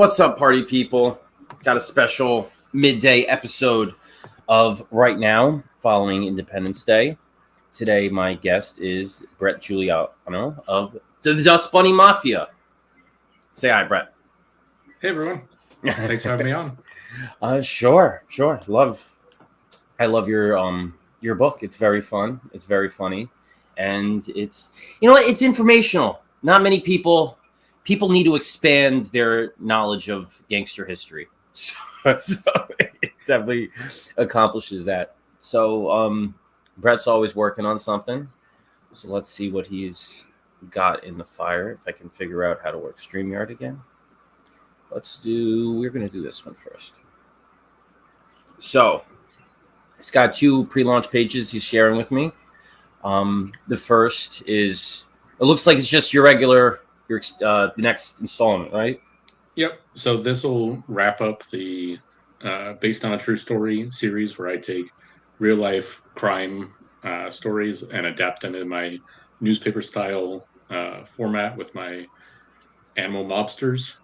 What's up, party people? Got a special midday episode of Right Now following Independence Day. Today, my guest is Bret Juliano of the Dust Bunny Mafia. Say hi, Bret. Hey, everyone. Thanks for having me on. Sure. I love your book. It's very fun. It's very funny, and it's informational. Not many people need to expand their knowledge of gangster history. So it definitely accomplishes that. So Bret's always working on something. So let's see what he's got in the fire. If I can figure out how to work StreamYard again. We're going to do this one first. So it's got two pre-launch pages he's sharing with me. The first is, it looks like it's just your regular, the next installment, right? Yep. So this will wrap up the Based on a True Story series where I take real life crime stories and adapt them in my newspaper style format with my animal mobsters.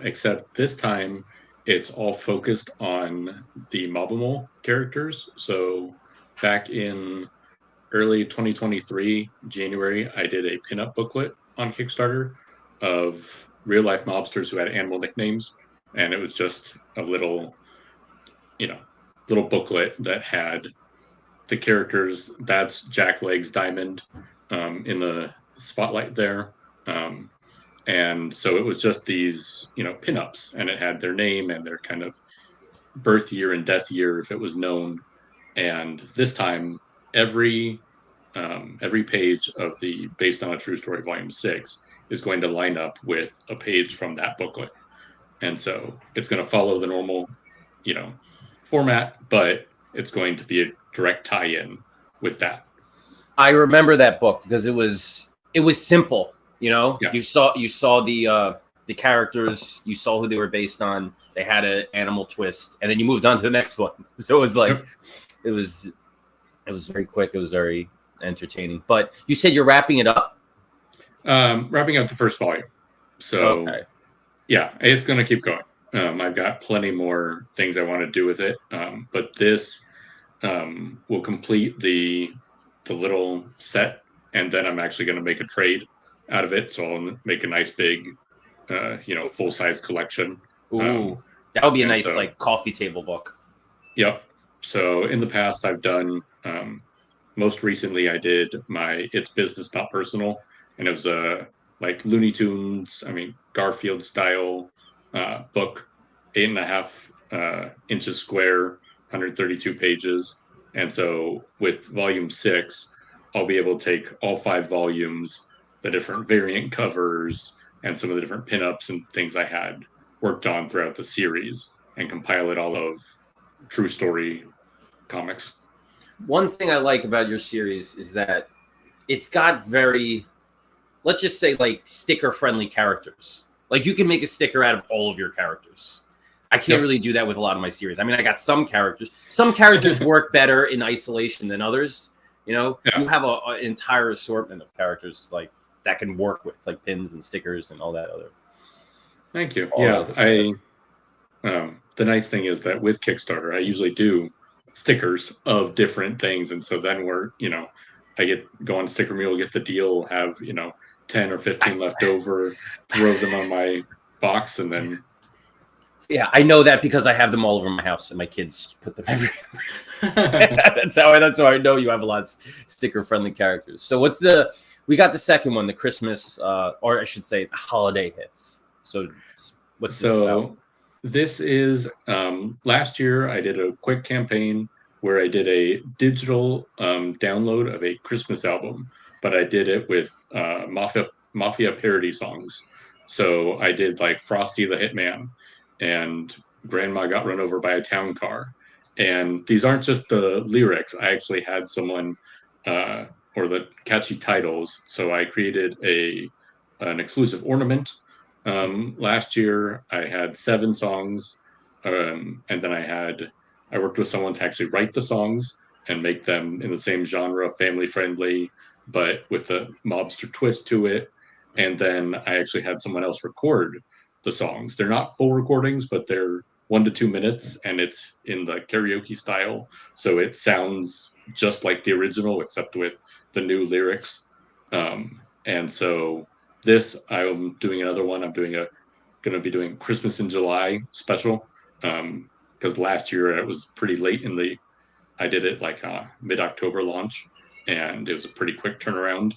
Except this time it's all focused on the Mobimal characters. So back in early 2023, January, I did a pinup booklet on Kickstarter of real life mobsters who had animal nicknames. And it was just a little booklet that had the characters. That's Jack Legs Diamond in the spotlight there. And so it was just these, pinups, and it had their name and their kind of birth year and death year if it was known. And this time, every page of the Based on a True Story Volume 6 is going to line up with a page from that booklet. And so it's going to follow the normal, format, but it's going to be a direct tie-in with that. I remember that book because it was simple. Yeah. You saw the characters, you saw who they were based on. They had an animal twist, and then you moved on to the next one. So it was like, Yep. it was very quick. It was very entertaining. But you said you're wrapping it up. Wrapping up the first volume. So Okay. Yeah, it's going to keep going. I've got plenty more things I want to do with it, but this will complete the little set, and then I'm actually going to make a trade out of it. So I'll make a nice big, full size collection. Ooh, that would be a nice coffee table book. Yep. So in the past, I've done. Most recently, I did my It's Business Not Personal, and it was a Looney Tunes, Garfield style book, 8.5 inches square, 132 pages. And so with volume 6, I'll be able to take all 5 volumes, the different variant covers, and some of the different pinups and things I had worked on throughout the series and compile it all of True Story comics. One thing I like about your series is that it's got very, let's just say, sticker friendly characters. You can make a sticker out of all of your characters. I can't really do that with a lot of my series. I got some characters. Some characters work better in isolation than others. You have an entire assortment of characters that can work with pins and stickers and all that other. Thank you. The nice thing is that with Kickstarter, I usually do stickers of different things, and so then I go on Sticker Mule, get the deal, have 10 or 15 left over, throw them on my box, and then I know that because I have them all over my house and my kids put them everywhere. That's how I know you have a lot of sticker friendly characters. So we got the second one, the Christmas, or I should say the holiday hits. So what's this about? This is last year I did a quick campaign where I did a digital download of a Christmas album, but I did it with mafia parody songs. So I did Frosty the Hitman and Grandma Got Run Over by a Town Car. And these aren't just the lyrics. I actually had someone, or the catchy titles. So I created an exclusive ornament. Last year I had 7 songs, and then I worked with someone to actually write the songs and make them in the same genre, family friendly, but with a mobster twist to it. And then I actually had someone else record the songs. They're not full recordings, but they're 1 to 2 minutes, and it's in the karaoke style, so it sounds just like the original, except with the new lyrics. And so this, I'm doing another one. I'm going to be doing Christmas in July special, because last year it was pretty late I did it like mid-October launch, and it was a pretty quick turnaround.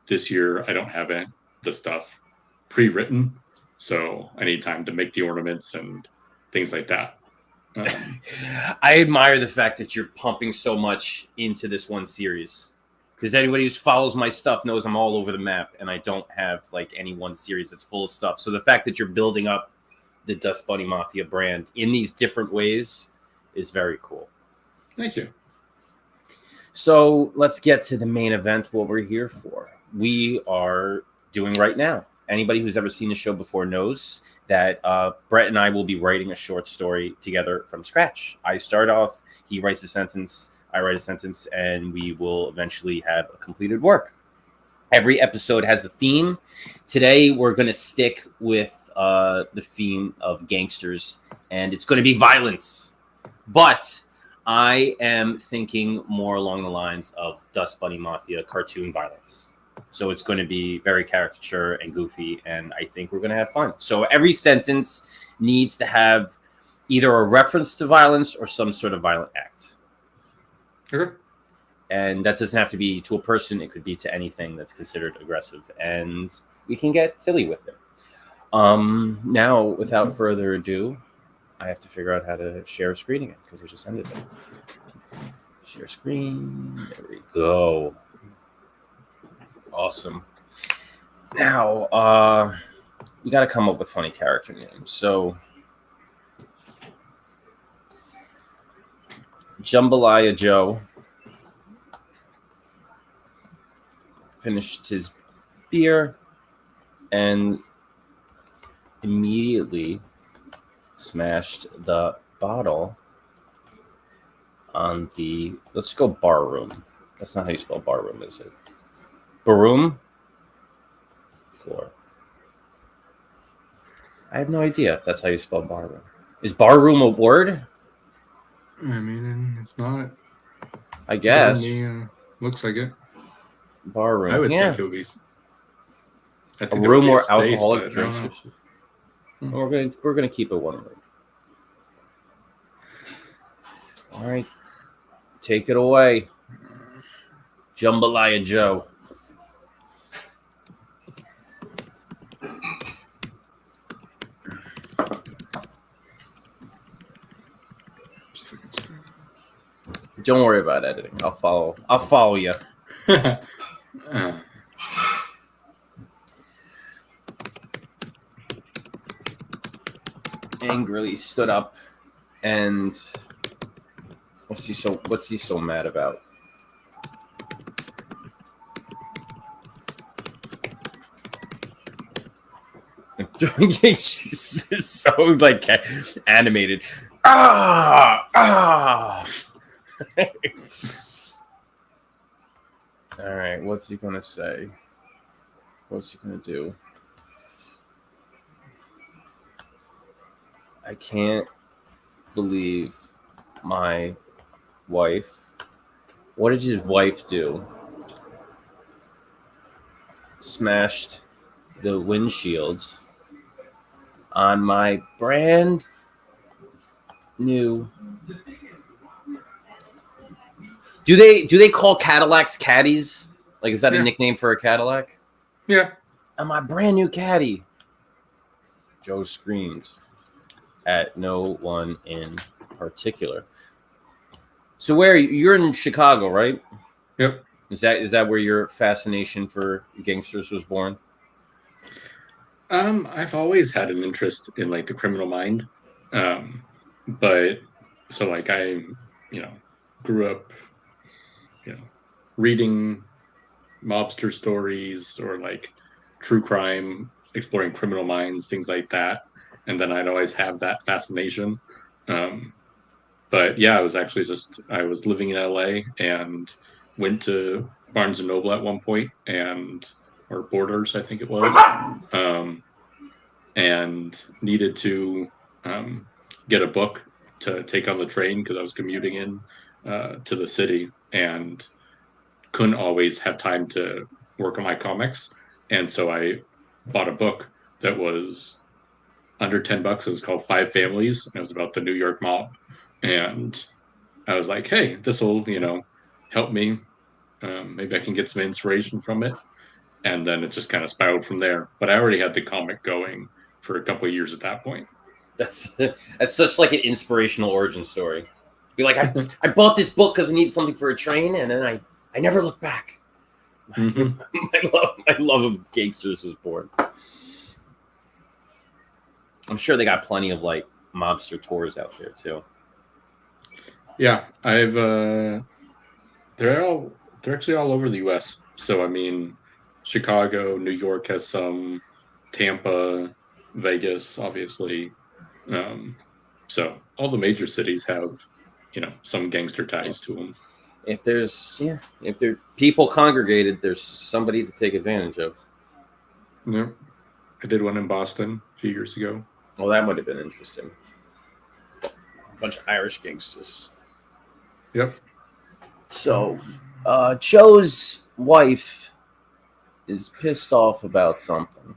This year I don't have the stuff pre-written, so I need time to make the ornaments and things like that. I admire the fact that you're pumping so much into this one series, because anybody who follows my stuff knows I'm all over the map, and I don't have like any one series that's full of stuff. So the fact that you're building up the Dust Bunny Mafia brand in these different ways is very cool. Thank you. So let's get to the main event, what we're here for. We are doing right now. Anybody who's ever seen the show before knows that Bret and I will be writing a short story together from scratch. I start off, he writes a sentence, I write a sentence, and we will eventually have a completed work. Every episode has a theme. Today, we're going to stick with the theme of gangsters, and it's going to be violence. But I am thinking more along the lines of Dust Bunny Mafia cartoon violence. So it's going to be very caricature and goofy, and I think we're going to have fun. So every sentence needs to have either a reference to violence or some sort of violent act. Okay. And that doesn't have to be to a person. It could be to anything that's considered aggressive, and we can get silly with it. Now, without further ado, I have to figure out how to share a screen again because I just ended it. Share screen. There we go. Awesome. Now, we got to come up with funny character names. So, Jambalaya Joe finished his beer and immediately smashed the bottle on the, let's go bar room. That's not how you spell bar room, is it? Baroom floor. I have no idea if that's how you spell bar room. Is bar room a word? I mean, it's not. I guess. Looks like it. Bar room. I would yeah. think it would be a room where alcoholic drinks. We're gonna keep it one word. All right, take it away, Jambalaya Joe. Don't worry about editing. I'll follow you. Angrily stood up, and what's he so mad about? She's so like animated. Ah. All right, what's he gonna say? What's he gonna do? I can't believe my wife. What did his wife do? Smashed the windshields on my brand new. Do they call Cadillacs caddies? Like, is that a nickname for a Cadillac? Yeah. On my brand new caddy. Joe screamed at no one in particular. So where you're in Chicago, right? Yep. Is that where your fascination for gangsters was born? I've always had an interest in like the criminal mind. But so like I, grew up, reading mobster stories or like true crime, exploring criminal minds, things like that. And then I'd always have that fascination. But yeah, I was living in LA and went to Barnes and Noble at one point or Borders, I think it was. and needed to get a book to take on the train because I was commuting in to the city and couldn't always have time to work on my comics. And so I bought a book that was under $10. It was called Five Families, and it was about the New York mob. And I was like, hey, this will, help me. Maybe I can get some inspiration from it. And then it just kind of spiraled from there. But I already had the comic going for a couple of years at that point. That's such like an inspirational origin story. Be like, I bought this book because I need something for a train, and then I never looked back. Mm-hmm. my love of gangsters was born. I'm sure they got plenty of like mobster tours out there too. Yeah, they're actually all over the U.S. So I mean, Chicago, New York has some, Tampa, Vegas, obviously. So all the major cities have, some gangster ties to them. If there people congregated, there's somebody to take advantage of. Yeah, I did one in Boston a few years ago. Well, that would have been interesting. A bunch of Irish gangsters. Yep. So, Joe's wife is pissed off about something.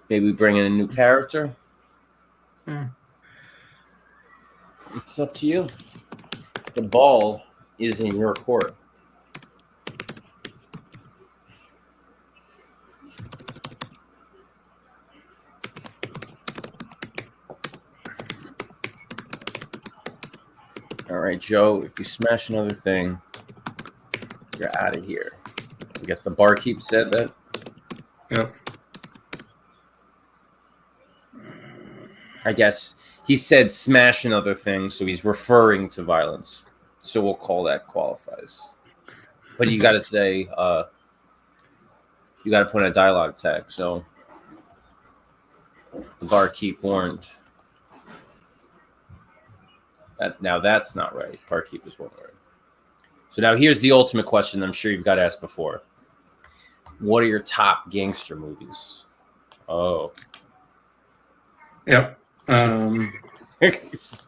Maybe we bring in a new character. It's up to you. The ball is in your court. All right, Joe, if you smash another thing, you're out of here. I guess the barkeep said that. Yep. I guess he said smash another thing, so he's referring to violence. So we'll call that qualifies. But you got to say, you got to put in a dialogue tag. So the barkeep warned. Now that's not right. Barkeep is one word. So now here's the ultimate question I'm sure you've got asked before. What are your top gangster movies? Oh. Yep. There's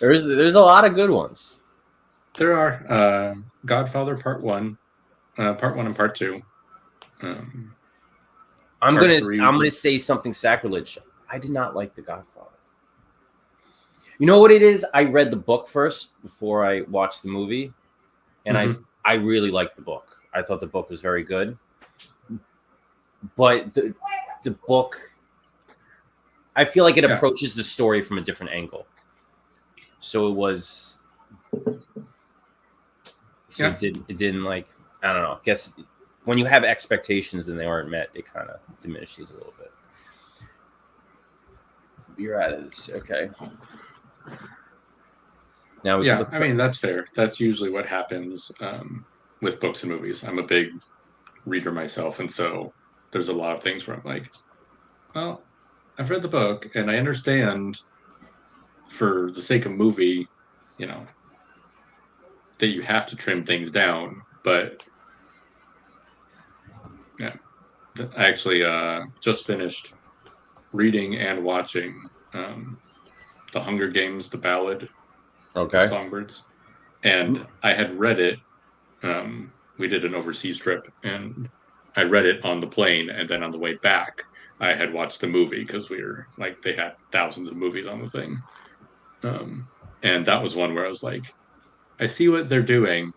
a lot of good ones. There are Godfather Part 1 and Part 2. I'm gonna say something sacrilege. I did not like The Godfather. You know what it is? I read the book first before I watched the movie, and I really liked the book. I thought the book was very good, but the book, I feel like it approaches the story from a different angle. So it was. So it didn't like, I don't know. I guess when you have expectations and they aren't met, it kind of diminishes a little bit. You're out of this, okay? Now I mean that's fair. That's usually what happens with books and movies. I'm a big reader myself, and so there's a lot of things where I'm like, well, I've read the book and I understand for the sake of movie, that you have to trim things down, but yeah, I actually just finished reading and watching The Hunger Games, The Ballad of Songbirds, and I had read it. We did an overseas trip, and I read it on the plane, and then on the way back, I had watched the movie because we were like, they had thousands of movies on the thing, and that was one where I was like, I see what they're doing,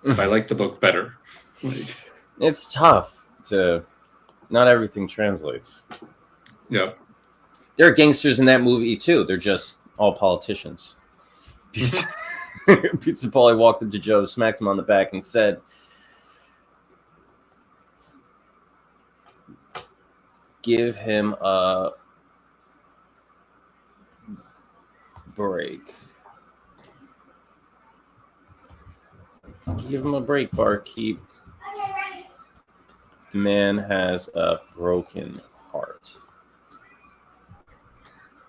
but I like the book better. It's tough to. Not everything translates. Yep. There are gangsters in that movie too. They're just all politicians. Pizza Paulie walked up to Joe, smacked him on the back, and said, "Give him a break. Give him a break, barkeep. The man has a broken heart."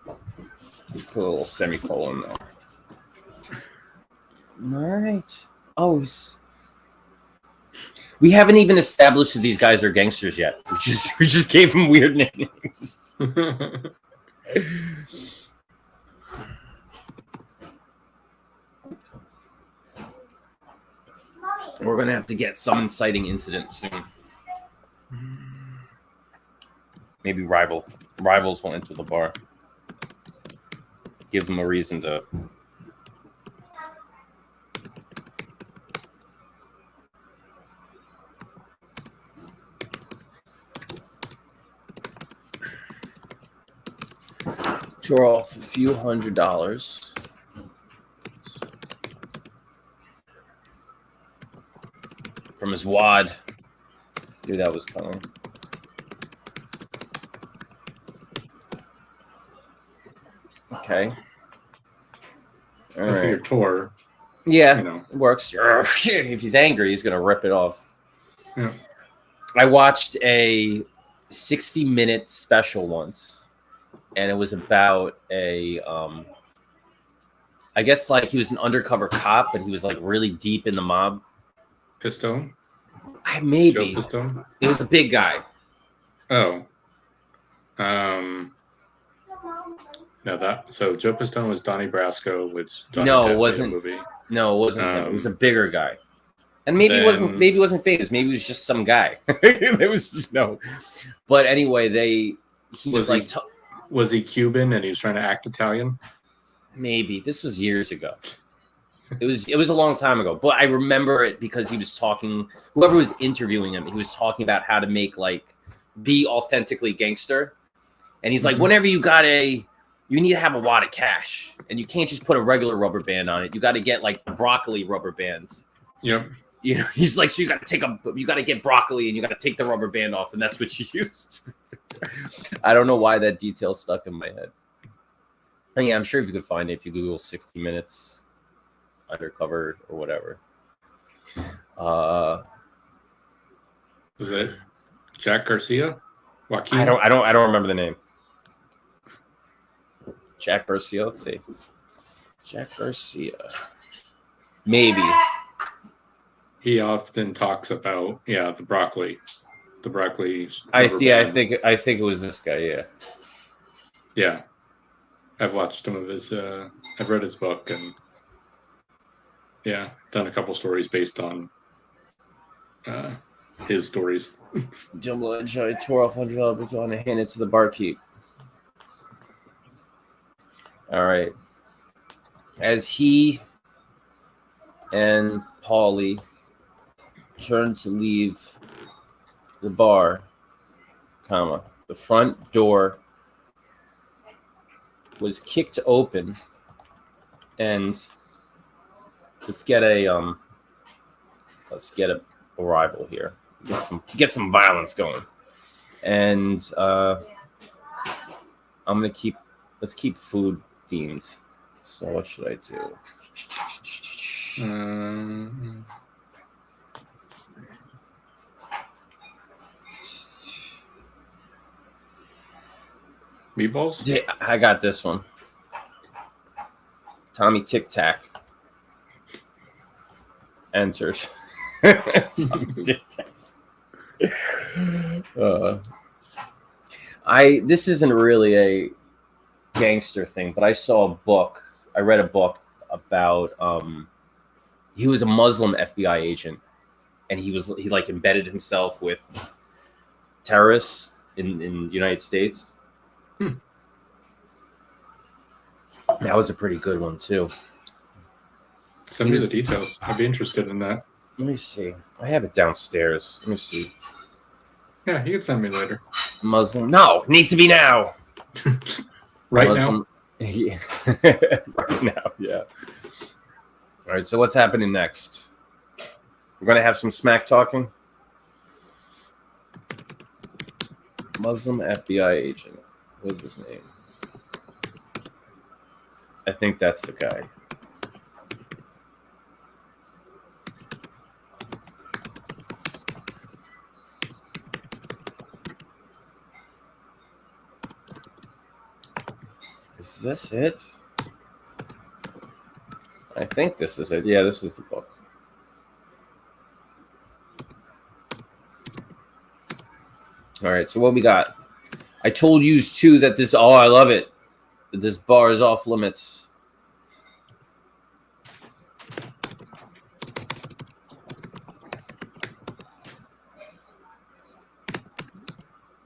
Put a little semicolon there. All right. Oh, We haven't even established that these guys are gangsters yet. We just gave them weird names. We're gonna have to get some inciting incident soon. Maybe rivals will enter the bar. Give them a reason to. Draw off a few $100s. From his wad. Knew that was coming. Okay. All right. Your tour. Yeah, it works. If he's angry, he's gonna rip it off. Yeah. I watched a 60-minute special once, and it was about a I guess like he was an undercover cop, but he was like really deep in the mob. Pistone? Maybe. Joe Pistone? It was a big guy. Oh. No, so Joe Pistone was Donnie Brasco, which Johnny Depp it wasn't. made a movie. No, it wasn't him. It was a bigger guy. And maybe it wasn't famous. Maybe it was just some guy. It was just no. But anyway, was he Cuban and he was trying to act Italian? Maybe. This was years ago. It was a long time ago. But I remember it because he was talking, whoever was interviewing him, he was talking about how to make be authentically gangster. And he's like, whenever you need to have a wad of cash, and you can't just put a regular rubber band on it. You got to get broccoli rubber bands. Yep. He's like, so you got to get broccoli, and you got to take the rubber band off, and that's what you used. I don't know why that detail stuck in my head. And yeah, I'm sure if you could find it, if you Google 60 minutes undercover or whatever. Was it Jack Garcia? Joaquin? I don't remember the name. Jack Garcia. Let's see. Jack Garcia. Maybe. He often talks about the broccoli. The broccoli. I think it was this guy. Yeah. Yeah. I've watched some of his. I've read his book and done a couple stories based on his stories. Jumbo and Joey tore off $100 on and handed it to the barkeep. All right. As he and Paulie turned to leave the bar, the front door was kicked open, and let's get a arrival here. Get some violence going, and let's keep food themed. So what should I do? Meatballs? Yeah, I got this one. Tommy Tic Tac entered. Tommy Tic Tac. This isn't really a gangster thing, but I read a book about he was a Muslim FBI agent, and he embedded himself with terrorists in the United States. That was a pretty good one too. Send me the details. I'd be interested in that. Let me see. I have it downstairs. Let me see. Yeah, you can send me later. Muslim? No, it needs to be now. Right Muslim, now? Yeah. Right now, yeah. All right, so what's happening next? We're going to have some smack talking. Muslim FBI agent. What's his name? I think that's the guy. Is this it? I think this is it. Yeah, this is the book. All right, so what we got? I told you too that this. Oh, I love it. This bar is off limits.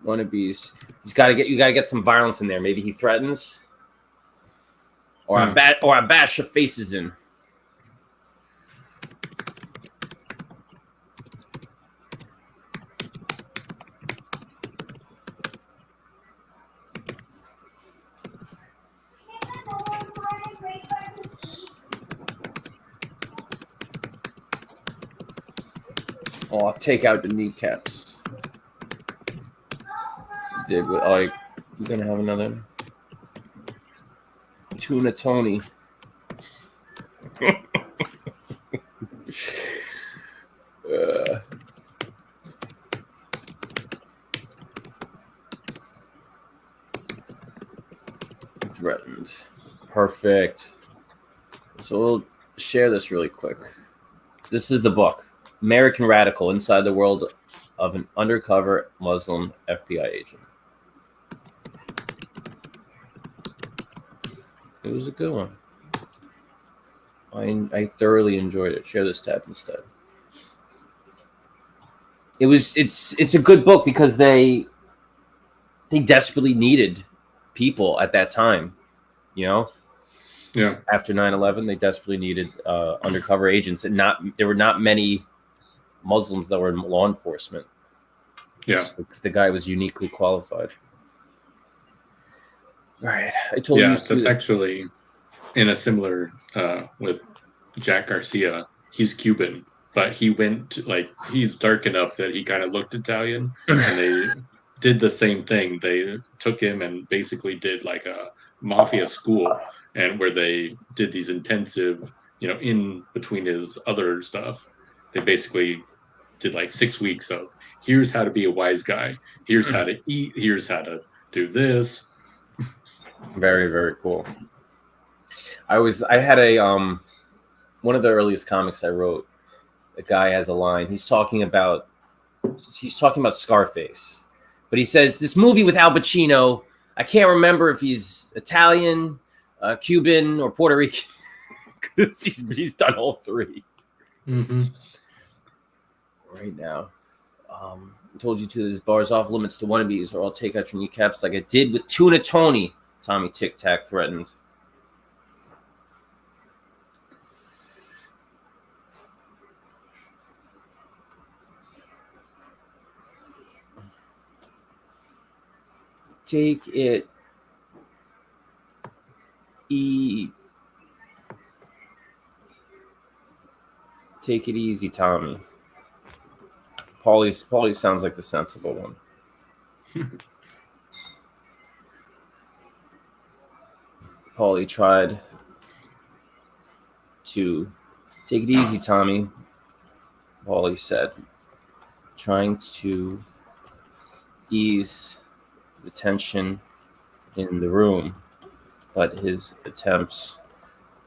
Wannabes. You gotta get some violence in there. Maybe he threatens. Or I bash your faces in. Oh, I'll take out the kneecaps. Did with like you're gonna have another tuna Tony. Threatened. Perfect. So we'll share this really quick. This is the book, American Radical: Inside the World of an Undercover Muslim FBI Agent. It was a good one. I thoroughly enjoyed it. Share this tab instead. It's a good book because they desperately needed people at that time, you know. Yeah. After 9/11, they desperately needed undercover agents, and there were not many Muslims that were in law enforcement. Yeah, because the guy was uniquely qualified. All right, I told you. Yeah, that's actually in a similar with Jack Garcia. He's Cuban, but he he's dark enough that he kind of looked Italian, and they did the same thing. They took him and basically did like a mafia school, and where they did these intensive, in between his other stuff, they basically did like 6 weeks of here's how to be a wise guy, here's how to eat, here's how to do this. Very, very cool. I had a one of the earliest comics I wrote. The guy has a line. He's talking about Scarface, but he says this movie with Al Pacino. I can't remember if he's Italian, Cuban, or Puerto Rican because he's done all three. Mm-hmm. Right now, I told you to. This bar's off limits to wannabes, or I'll take out your kneecaps like I did with Tuna Tony. Tommy Tic Tac threatened. Take it easy, Tommy. Paulie sounds like the sensible one. Paulie tried to take it easy, Tommy. Paulie said, trying to ease the tension in the room, but his attempts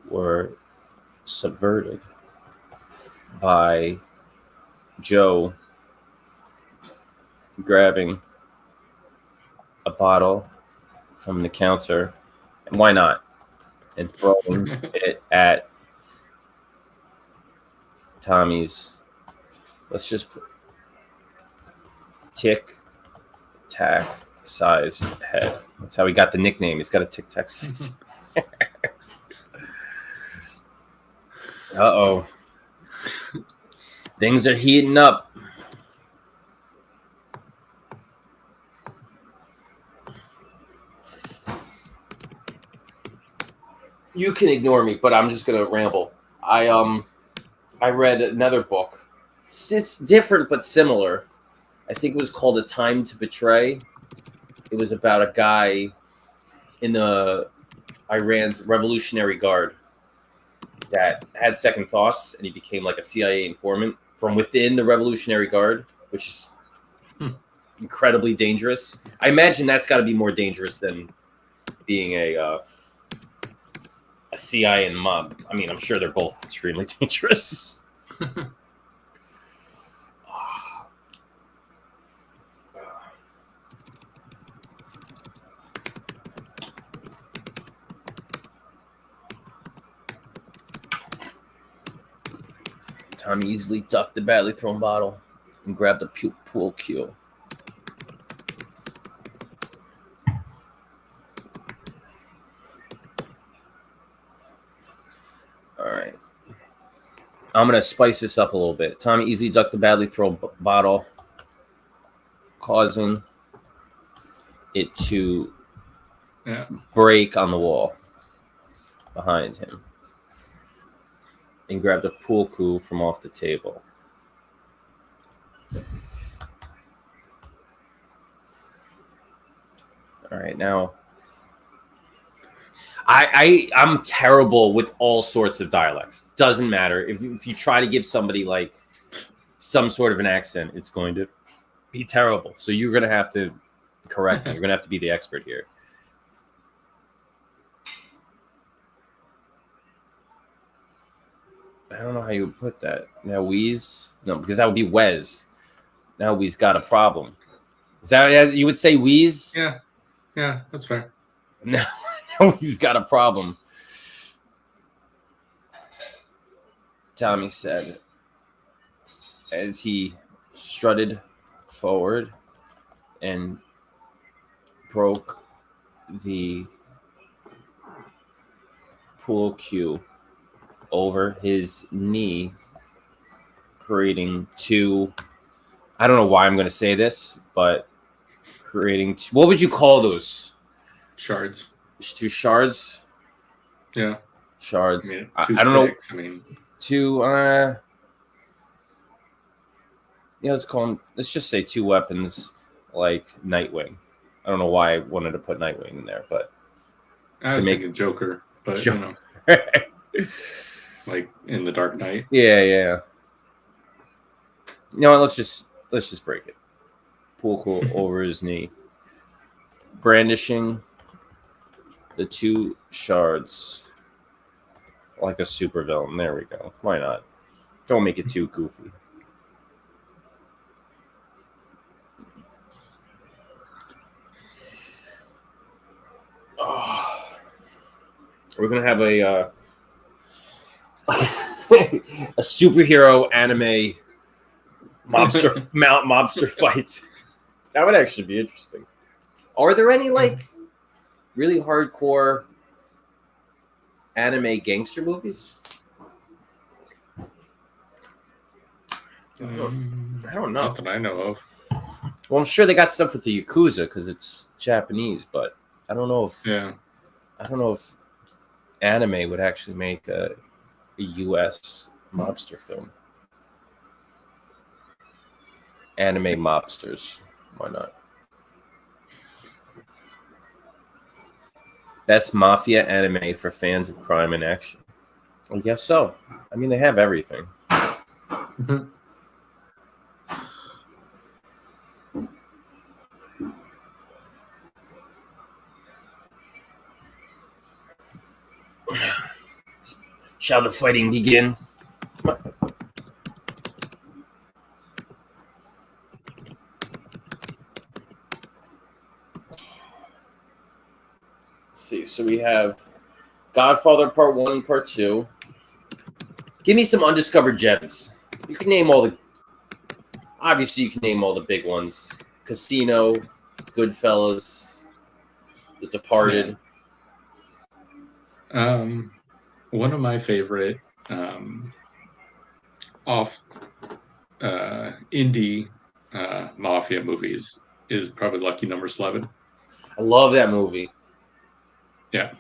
were subverted by Joe grabbing a bottle from the counter, and why not, and throwing it at Tommy's, let's just put Tic Tac sized head. That's how he got the nickname. He's got a Tic Tac size. Uh-oh. Things are heating up. You can ignore me, but I'm just gonna ramble. I read another book. It's different but similar. I think it was called A Time to Betray. It was about a guy in the Iran's Revolutionary Guard that had second thoughts, and he became like a CIA informant from within the Revolutionary Guard, which is incredibly dangerous. I imagine that's got to be more dangerous than being a CIA and mob. I mean, I'm sure they're both extremely dangerous. Tommy easily ducked the badly thrown bottle and grabbed the pool cue. All right. I'm going to spice this up a little bit. Tommy easily ducked the badly thrown bottle, causing it to break on the wall behind him, and grabbed a pool cue from off the table. All right, now I'm terrible with all sorts of dialects. Doesn't matter if you try to give somebody like some sort of an accent, it's going to be terrible. So you're going to have to correct me. You're going to have to be the expert here. I don't know how you would put that. Now Weez, no, because that would be Wes. Now Weez got a problem. Is that you would say Weez? Yeah, that's fair. No. He's got a problem, Tommy said as he strutted forward and broke the pool cue over his knee, creating two. I don't know why I'm going to say this, but creating two, what would you call those? Shards. Two shards. Yeah. Shards. I mean, I don't sticks, know. I mean, two. Let's call them. Let's just say two weapons, like Nightwing. I don't know why I wanted to put Nightwing in there, but I was thinking Joker, but Joker. like in the Dark Knight. Yeah. You know what? Let's just break it. Pool cue over his knee, brandishing the two shards like a supervillain. There we go. Why not? Don't make it too goofy. Oh. We're gonna have a a superhero anime mobster fight. That would actually be interesting. Are there any like really hardcore anime gangster movies? I don't know. Not that I know of. Well, I'm sure they got stuff with the Yakuza because it's Japanese, but I don't know if anime would actually make a U.S. mobster film. Anime mobsters, why not? Best mafia anime for fans of crime and action. I guess so. I mean, they have everything. Shall the fighting begin? See, so we have Godfather Part 1 and Part 2. Give me some undiscovered gems. You can name all the... Obviously, you can name all the big ones. Casino, Goodfellas, The Departed. One of my favorite indie mafia movies is probably Lucky Number 11. I love that movie. Yeah,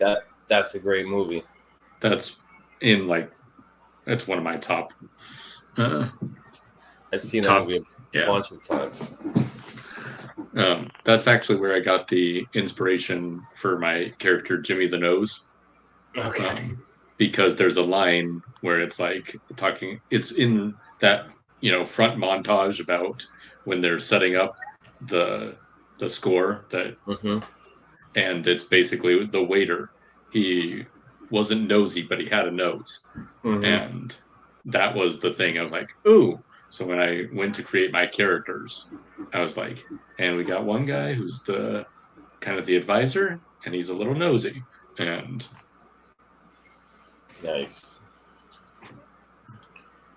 that's a great movie. That's one of my top. I've seen that movie a bunch of times. That's actually where I got the inspiration for my character Jimmy the Nose. Okay. Because there's a line where it's like talking. It's in that front montage about when they're setting up the score that. Mm-hmm. And it's basically the waiter. He wasn't nosy, but he had a nose. Mm-hmm. And that was the thing. I was like, ooh. So when I went to create my characters, I was like, and we got one guy who's the kind of the advisor, and he's a little nosy. And nice.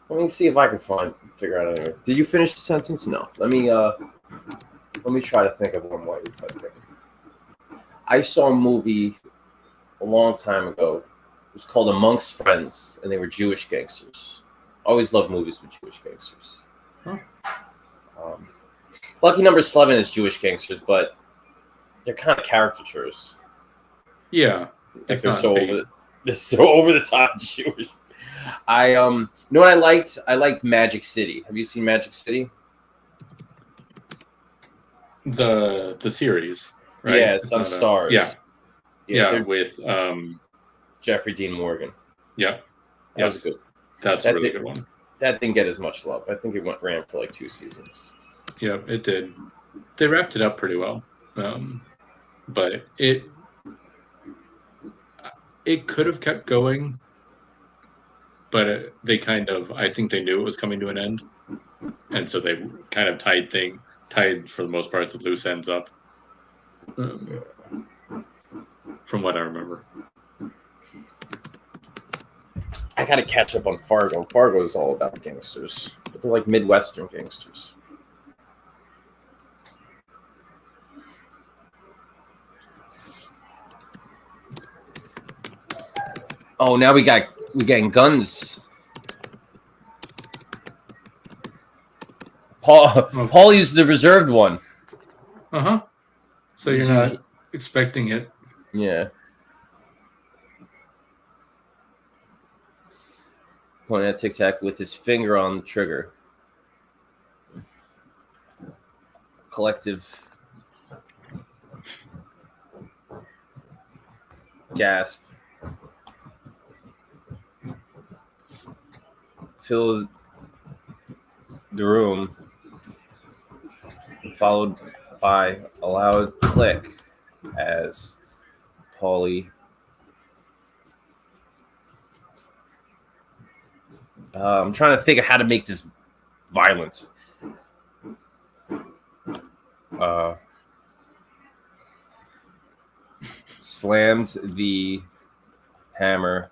Let me see if I can figure out anything. Did you finish the sentence? No. Let me try to think of one while you're typing. I saw a movie a long time ago. It was called Amongst Friends, and they were Jewish gangsters. Always loved movies with Jewish gangsters. Huh. Lucky Number 11 is Jewish gangsters, but they're kind of caricatures. Yeah, Like they're so over the top Jewish. You know what I liked? I liked Magic City. Have you seen Magic City? The series, right? Yeah, it's on Stars. Yeah, with Jeffrey Dean Morgan. Yeah, that was good. That's a really good one. That didn't get as much love. I think it ran for like 2 seasons. Yeah, it did. They wrapped it up pretty well, but it could have kept going, but I think they knew it was coming to an end, and so they kind of tied for the most part the loose ends up, from what I remember. I gotta catch up on Fargo. Fargo is all about gangsters. But they're like Midwestern gangsters. Oh, now we're getting guns. Paul used the reserved one. So you're not expecting it. Yeah. Pointing at Tic Tac with his finger on the trigger. Collective gasp. Filled the room, followed by a loud click as Paulie I'm trying to think of how to make this violent. Slams the hammer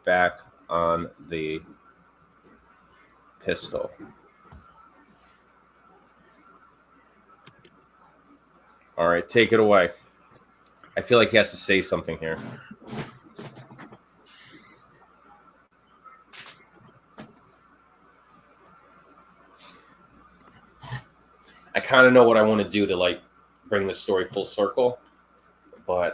back on the pistol. All right, take it away. I feel like he has to say something here. I kind of know what I want to do to like bring the story full circle, but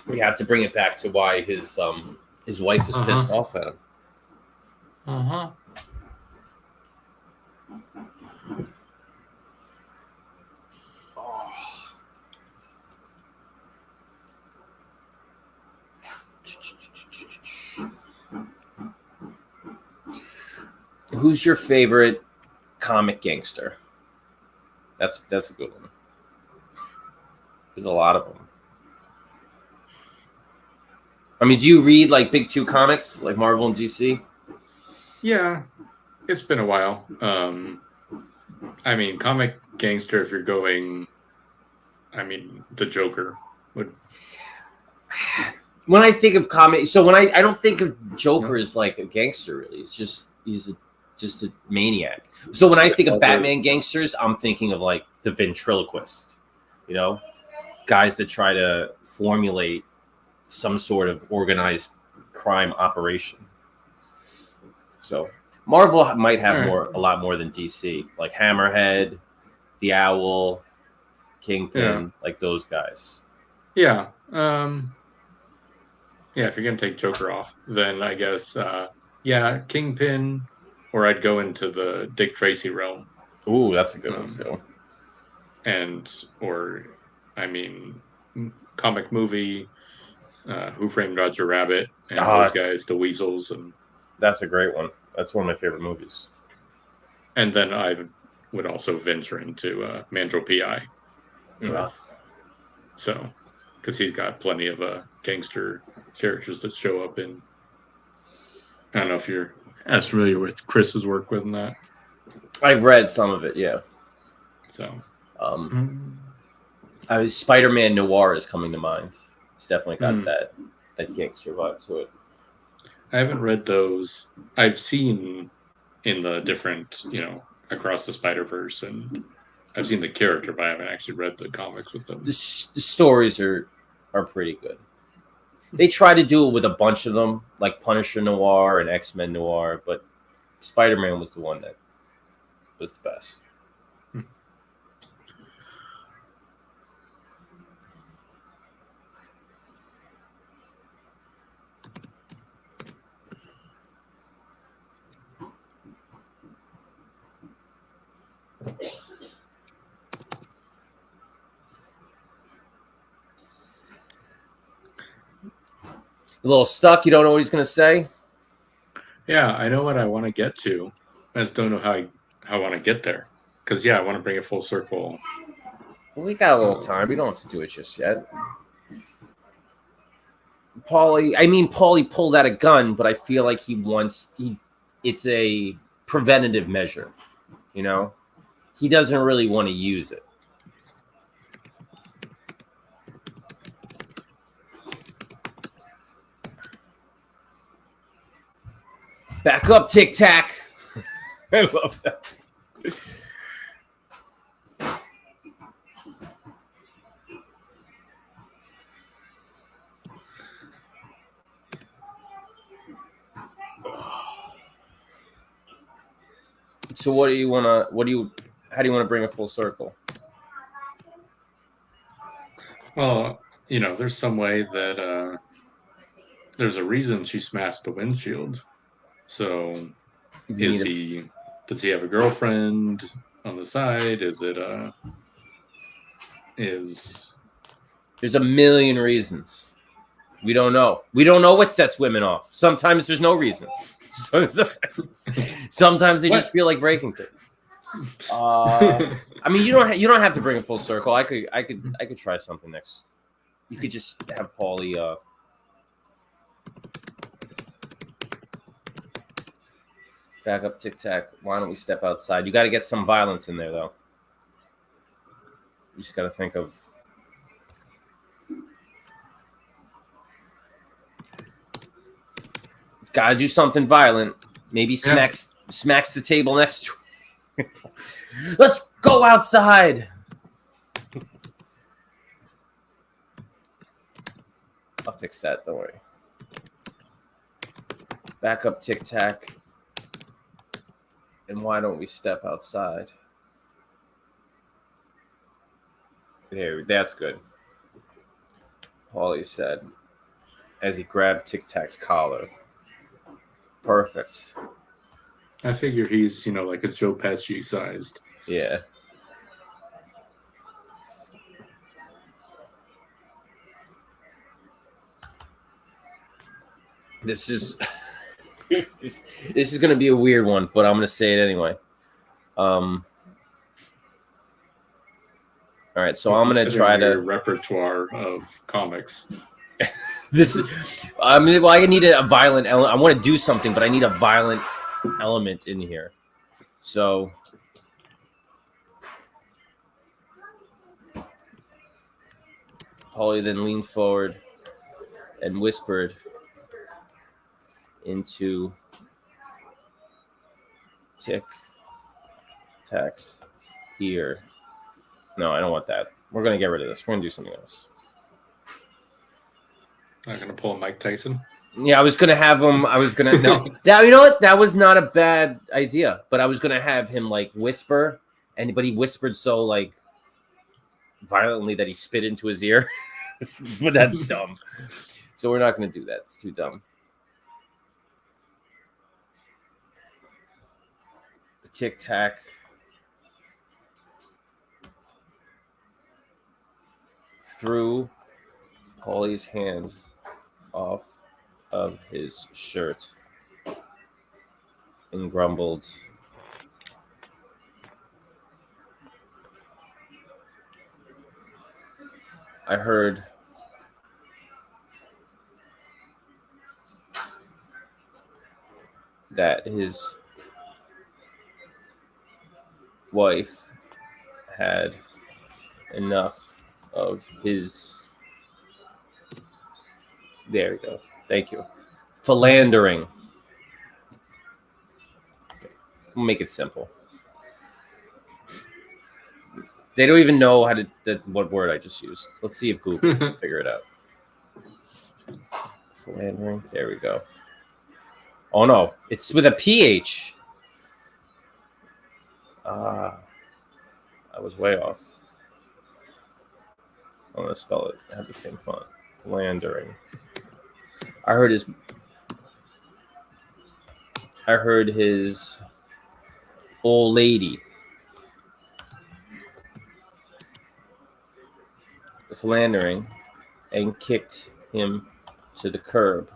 we have to bring it back to why his wife was pissed off at him. Who's your favorite comic gangster? That's a good one. There's a lot of them. I mean, do you read like big two comics like Marvel and DC? Yeah, it's been a while. I mean, comic gangster, if you're going, the Joker would. When I think of comic, so when I don't think of Joker as like a gangster, really. It's just he's just a maniac. So when I think of Batman gangsters, I'm thinking of like the ventriloquist, guys that try to formulate some sort of organized crime operation. So Marvel might have a lot more than DC, like Hammerhead, the Owl, Kingpin, like those guys. Yeah. If you're gonna take Joker off, then I guess Kingpin, or I'd go into the Dick Tracy realm. Ooh, that's a good one too. Comic movie, Who Framed Roger Rabbit, and those guys, the Weasels, and that's a great one. That's one of my favorite movies. And then I would also venture into Mandrill P.I. So, because he's got plenty of gangster characters that show up in. I don't know if you're as familiar with Chris's work with that. I've read some of it, yeah. So, Spider-Man Noir is coming to mind. It's definitely got that gangster vibe to it. I haven't read those. I've seen in the different, across the Spider-Verse, and I've seen the character, but I haven't actually read the comics with them. The stories are pretty good. They try to do it with a bunch of them, like Punisher Noir and X-Men Noir, but Spider-Man was the one that was the best. A little stuck. You don't know what he's going to say? Yeah, I know what I want to get to. I just don't know how I want to get there. Because, I want to bring it full circle. Well, we got a little time. We don't have to do it just yet. Paulie pulled out a gun, but I feel like it's a preventative measure. He doesn't really want to use it. Back up, Tic Tac. I love that. So how do you want to bring it full circle? Well, there's some way that there's a reason she smashed the windshield. So does he have a girlfriend on the side? There's a million reasons. We don't know. We don't know what sets women off. Sometimes there's no reason. Sometimes they just feel like breaking things. You don't have to bring it full circle. I could try something next. You could just have Paulie back up, Tic Tac. Why don't we step outside? You got to get some violence in there, though. You just got to think of. Got to do something violent. Maybe smacks the table next to. Let's go outside. I'll fix that. Don't worry. Back up, Tic Tac. And why don't we step outside? There, that's good. Paulie said as he grabbed Tic Tac's collar. Perfect. I figure he's, like a Joe Pesci sized. Yeah. This is this is going to be a weird one, but I'm going to say it anyway. All right, so I'm going to try to repertoire of comics. I need a violent element. I want to do something, but I need a violent element in here. So Paulie then leaned forward and whispered into Tic Tac's ear. No, I don't want that. We're going to get rid of this. We're going to do something else. Not going to pull Mike Tyson? Yeah, I was going to have him. No. You know what? That was not a bad idea. But I was going to have him, whisper. But he whispered so, violently that he spit into his ear. But that's dumb. So we're not going to do that. It's too dumb. Tic Tac. Threw Paulie's hand off of his shirt and grumbled, I heard that his wife had enough of his There we go. Thank you. Philandering. We'll make it simple. They don't even know how to what word I just used. Let's see if Google can figure it out. Philandering. There we go. Oh no, it's with a PH. I was way off. I'm gonna spell it. I have the same font. Philandering. I heard his old lady philandering and kicked him to the curb,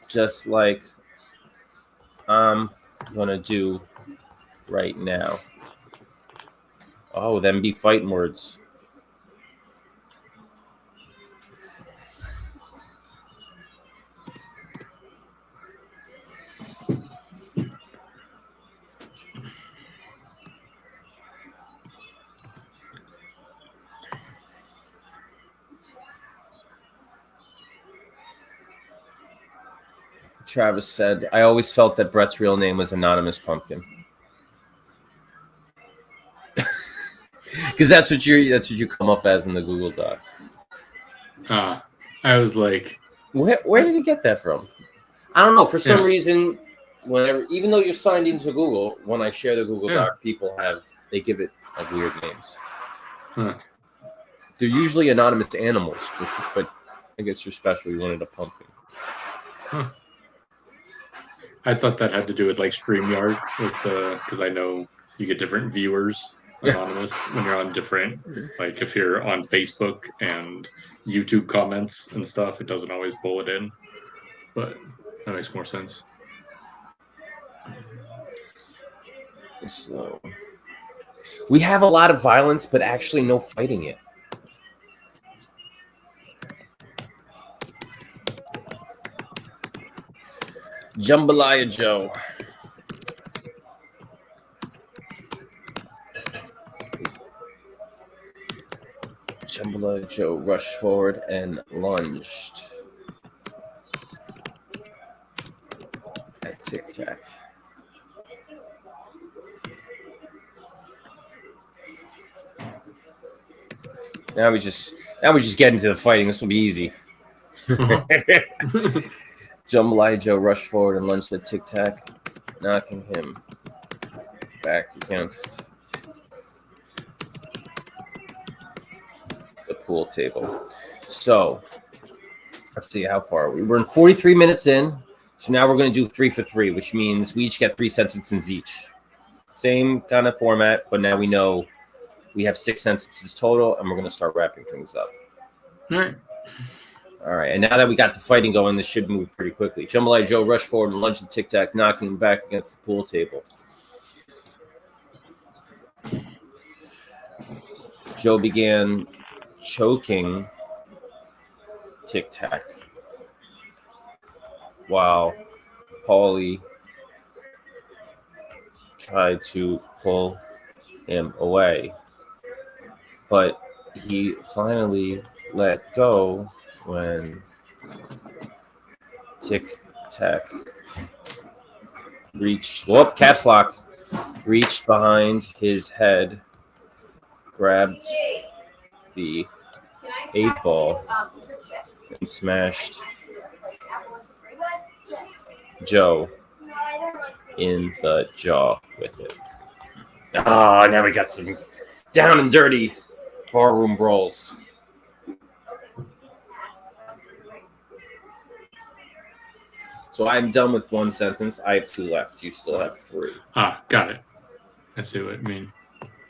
just like I'm gonna do right now. Oh, them be fighting words. Travis said, I always felt that Bret's real name was Anonymous Pumpkin. Because that's what you come up as in the Google Doc. I was like, where did he get that from? I don't know. For some reason, whenever, even though you're signed into Google, when I share the Google Doc, they give it like weird names. Huh. They're usually anonymous animals, but I guess you're special. You wanted a pumpkin. Huh. I thought that had to do with like StreamYard, because I know you get different viewers anonymous when you're on different, like if you're on Facebook and YouTube comments and stuff, it doesn't always pull it in, but that makes more sense. So we have a lot of violence, but actually no fighting yet. Jambalaya Joe. Jambalaya Joe rushed forward and lunged at Tic Tac. Now we just get into the fighting. This will be easy. Jambalaya Joe rushed forward and lunged at Tic Tac, knocking him back against the pool table. So let's see how far we're in 43 minutes in. So now we're going to do 3 for 3, which means we each get 3 sentences each. Same kind of format, but now we know we have 6 sentences total, and we're going to start wrapping things up. All right. And now that we got the fighting going, this should move pretty quickly. Jambalaya Joe rushed forward and lunged at Tic Tac, knocking him back against the pool table. Joe began choking Tic Tac while Paulie tried to pull him away, but he finally let go when Tic Tac caps lock, reached behind his head, grabbed the 8-ball and smashed Joe in the jaw with it. Oh, now we got some down and dirty barroom brawls. So I'm done with 1 sentence. I have 2 left. You still have 3. Got it. I see what you mean.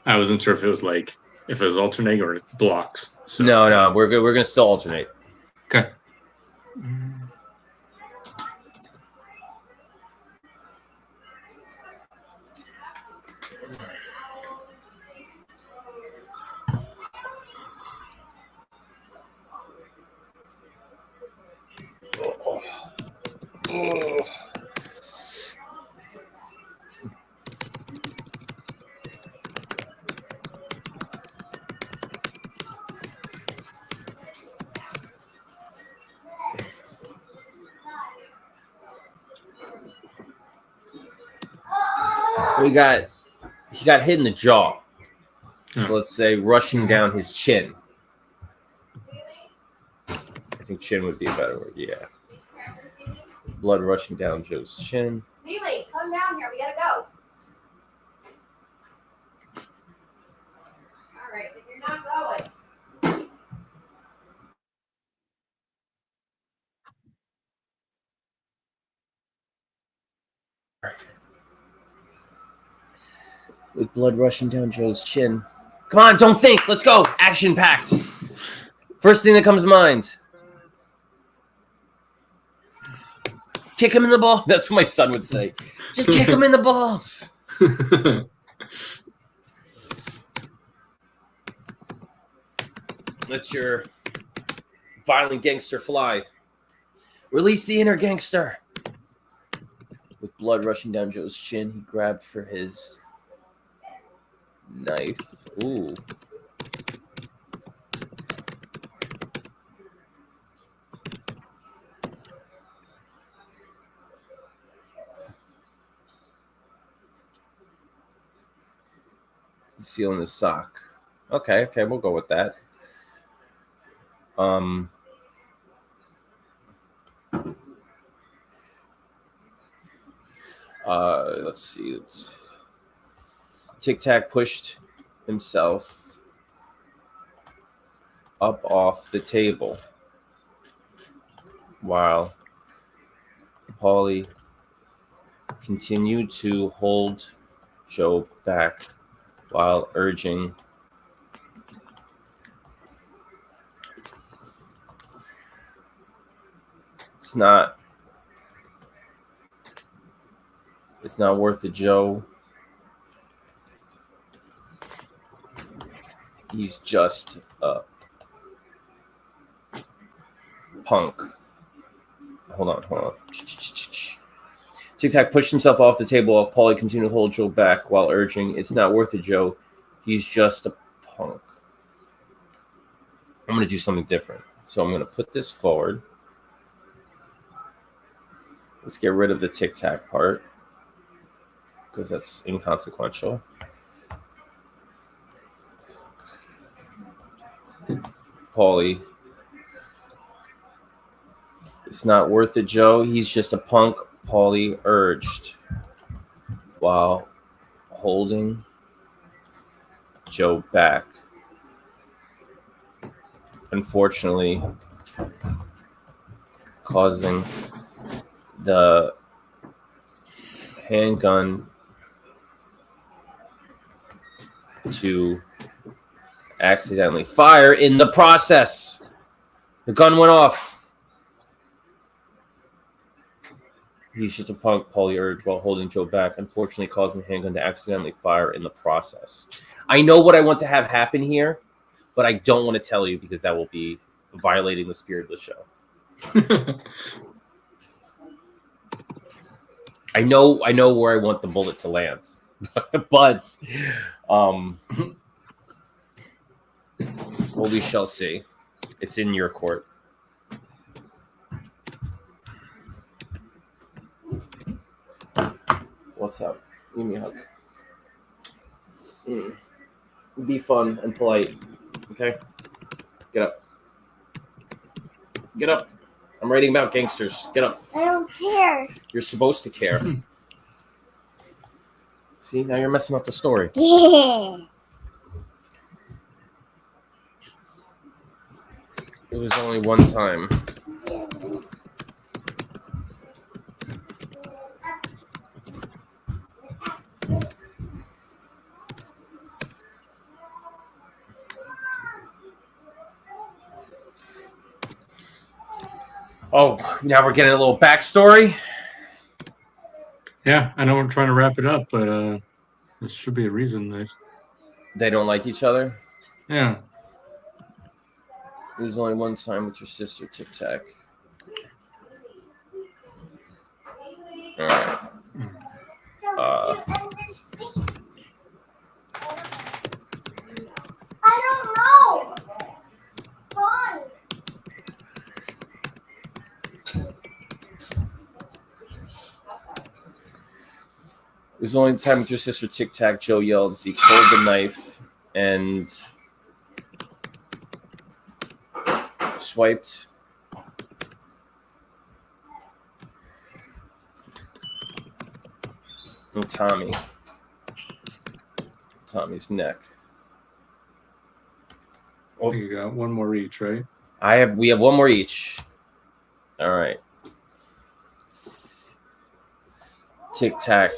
I wasn't sure if it was alternating or blocks. So. No, we're good. We're gonna still alternate. Okay. he got hit in the jaw. Oh. So let's say rushing down his chin. I think chin would be a better word. Yeah. Blood rushing down Joe's chin. Neely, come down here. We gotta go. All right, if you're not going. With blood rushing down Joe's chin. Come on, don't think. Let's go. Action packed. First thing that comes to mind. Kick him in the ball. That's what my son would say. Just kick him in the balls. Let your violent gangster fly. Release the inner gangster. With blood rushing down Joe's chin, he grabbed for his knife. Ooh. Concealing his sock. Okay, we'll go with that. Let's see. Tic Tac pushed himself up off the table while Paulie continued to hold Joe back while urging it's not worth it, Joe. He's just a punk. Hold on. Tic Tac pushed himself off the table while Paulie continued to hold Joe back while urging, "It's not worth it, Joe. He's just a punk." I'm going to do something different. So I'm going to put this forward. Let's get rid of the Tic Tac part because that's inconsequential. Paulie. "It's not worth it, Joe. He's just a punk," Paulie urged while holding Joe back. Unfortunately, causing the handgun to accidentally fire in the process. The gun went off. "He's just a punk," Paulie urged while holding Joe back, unfortunately causing the handgun to accidentally fire in the process. I know what I want to have happen here, but I don't want to tell you because that will be violating the spirit of the show. I know where I want the bullet to land, but we shall see. It's in your court. What's up? Give me a hug. Be fun and polite. Okay? Get up. Get up. I'm writing about gangsters. Get up. I don't care. You're supposed to care. See, now you're messing up the story. Yeah. It was only one time. Oh, now we're getting a little backstory. Yeah, I know we're trying to wrap it up, but there should be a reason that They don't like each other. Yeah. It was only one time with your sister, Tic Tac. All right. I don't know. Fine. It was the only time with your sister Tic Tac, Joe yelled as he pulled the knife and swiped. And Tommy's neck. I think you got one more each, right? We have one more each. All right. Tic Tac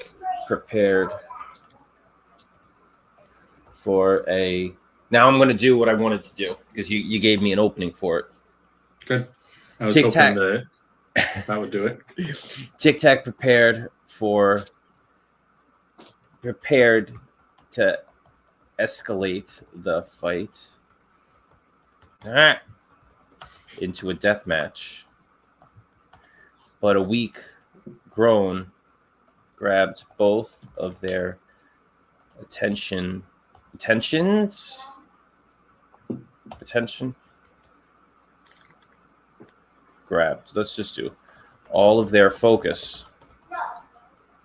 prepared for a. Now I'm going to do what I wanted to do because you gave me an opening for it. Good. I was Tic hoping Tac. that would do it. Tic Tac prepared to escalate the fight into a death match. But a weak groan grabbed both of their attention grabbed. Let's just do all of their focus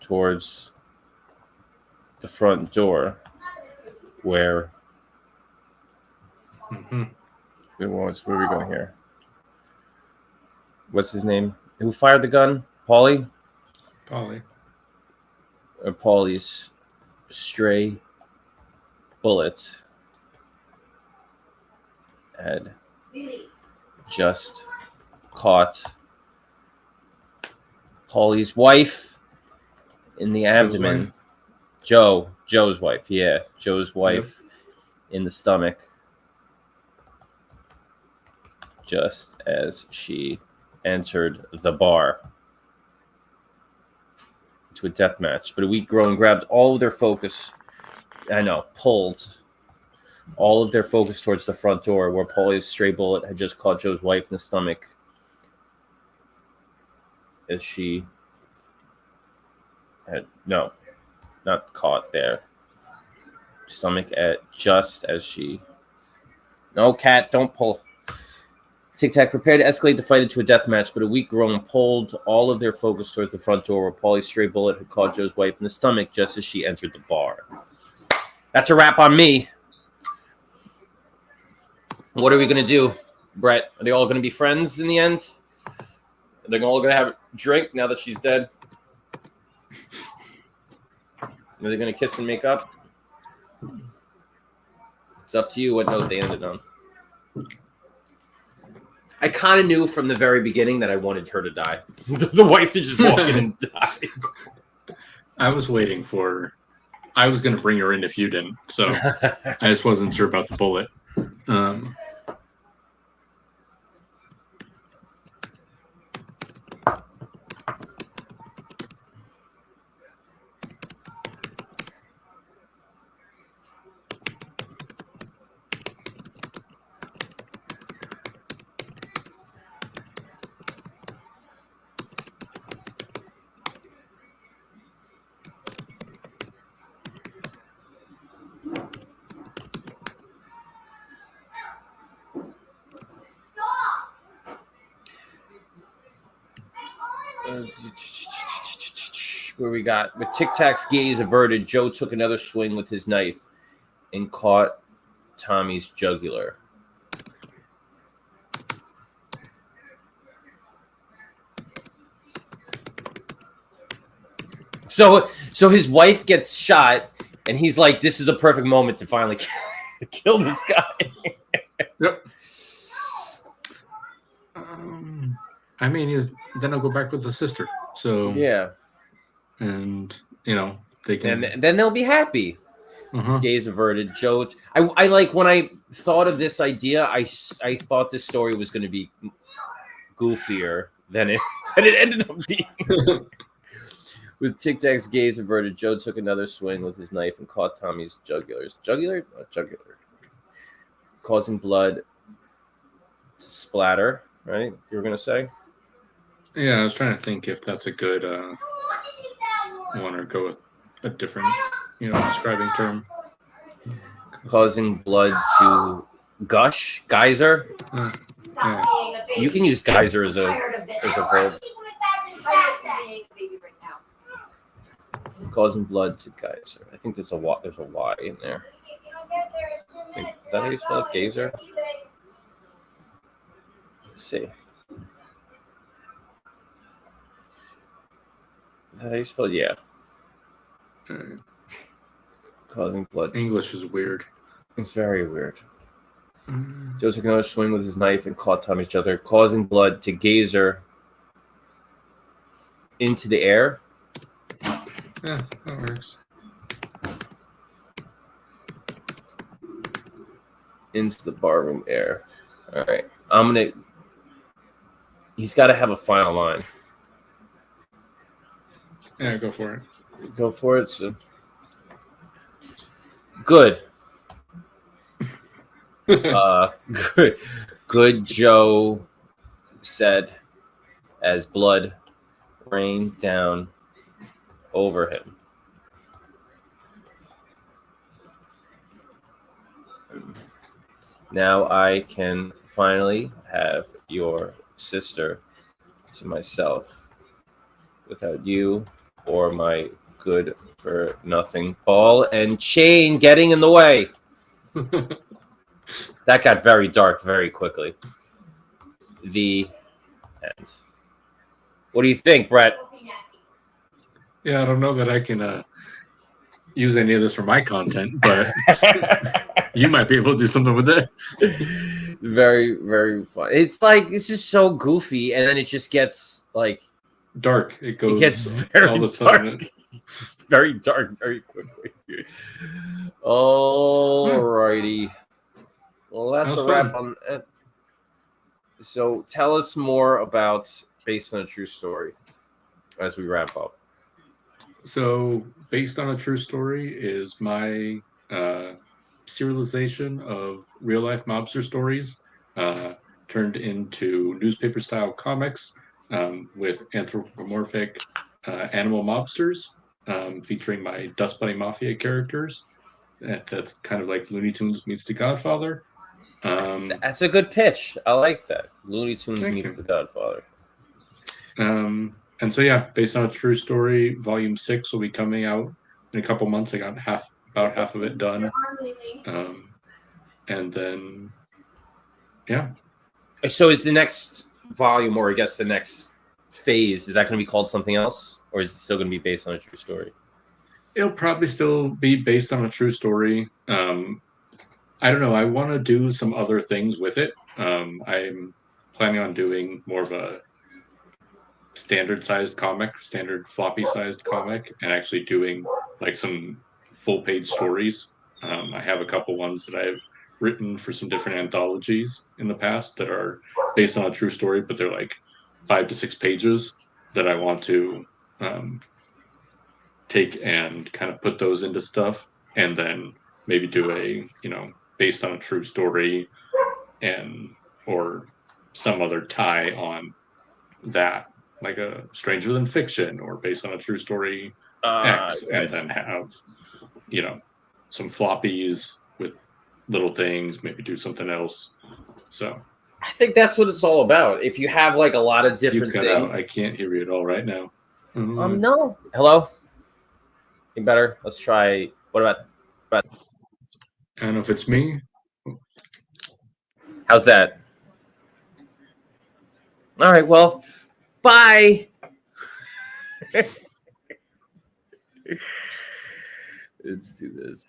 towards the front door where where are we going here? What's his name? Who fired the gun? Paulie? Paulie's stray bullet had just caught Paulie's wife in the abdomen. Joe's wife. Yeah, Joe's wife in the stomach just as she entered the bar to a death match. But a weak groan grabbed all of their focus. Pulled all of their focus towards the front door where Paulie's stray bullet had just caught Joe's wife in the stomach as she had not caught there. Stomach at just as she. No, Cat, don't pull. Tic Tac prepared to escalate the fight into a death match, but a weak groan pulled all of their focus towards the front door where Paulie's stray bullet had caught Joe's wife in the stomach just as she entered the bar. That's a wrap on me. What are we going to do, Bret? Are they all going to be friends in the end? Are they all going to have a drink now that she's dead? Are they going to kiss and make up? It's up to you what note they ended on. I kind of knew from the very beginning that I wanted her to die. The wife to just walk in and die. I was waiting for... I was going to bring her in if you didn't, so I just wasn't sure about the bullet. Where we got with Tic Tac's gaze averted, Joe took another swing with his knife and caught Tommy's jugular. So his wife gets shot, and he's like, "This is the perfect moment to finally kill this guy." Yep. I mean, then I'll go back with the sister. So yeah, and they can. And then they'll be happy. His gaze averted. Joe, I like when I thought of this idea. I thought this story was going to be goofier than it ended up being. With Tic Tac's gaze averted, Joe took another swing with his knife and caught Tommy's jugular, causing blood to splatter. Right? You were going to say? Yeah, I was trying to think if that's a good one or go with a different, describing term. Causing blood to gush, geyser. Yeah. You can use geyser as a verb. causing blood to geyser. I think there's a Y in there. Is that how you spell it? Geyser? Let's see. Is that how you spell it? Yeah. Causing blood. English is weird. It's very weird. Joe took another swing with his knife and caught Tommy's other, causing blood to geyser into the air. Yeah, that works. Into the barroom air. All right. He's got to have a final line. Yeah, go for it. Go for it. So. Good. Good, Joe said as blood rained down over him. Now I can finally have your sister to myself without you or my good for nothing ball and chain getting in the way. That got very dark very quickly. The end. What do you think, Bret? Yeah, I don't know that I can use any of this for my content, but you might be able to do something with it. Very, very fun. It's just so goofy, and then it just gets like dark. It gets very dark. Very dark, very quickly. Alrighty. Well, that's a wrap on it. So tell us more about Based on a True Story as we wrap up. So Based on a True Story is my serialization of real-life mobster stories turned into newspaper-style comics with anthropomorphic animal mobsters featuring my Dust Bunny Mafia characters. That's kind of like Looney Tunes meets The Godfather. That's a good pitch. I like that. Looney Tunes meets The Godfather. And so, yeah, Based on a True Story, Volume 6 will be coming out in a couple months. I got about half of it done. And then, yeah. So is the next volume, or I guess the next phase, is that going to be called something else? Or is it still going to be based on a true story? It'll probably still be based on a true story. I don't know. I want to do some other things with it. I'm planning on doing more of a standard floppy sized comic, and actually doing like some full page stories. I have a couple ones that I've written for some different anthologies in the past that are based on a true story, but they're like 5 to 6 pages that I want to take and kind of put those into stuff, and then maybe do a, based on a true story or some other tie on that, like a Stranger Than Fiction or Based on a True Story X, and then have, some floppies with little things, maybe do something else. So I think that's what it's all about. If you have like a lot of different things. I can't hear you at all right now. No. Hello? You better. Let's try. What about? I don't know if it's me. How's that? All right. Well, bye. Let's do this.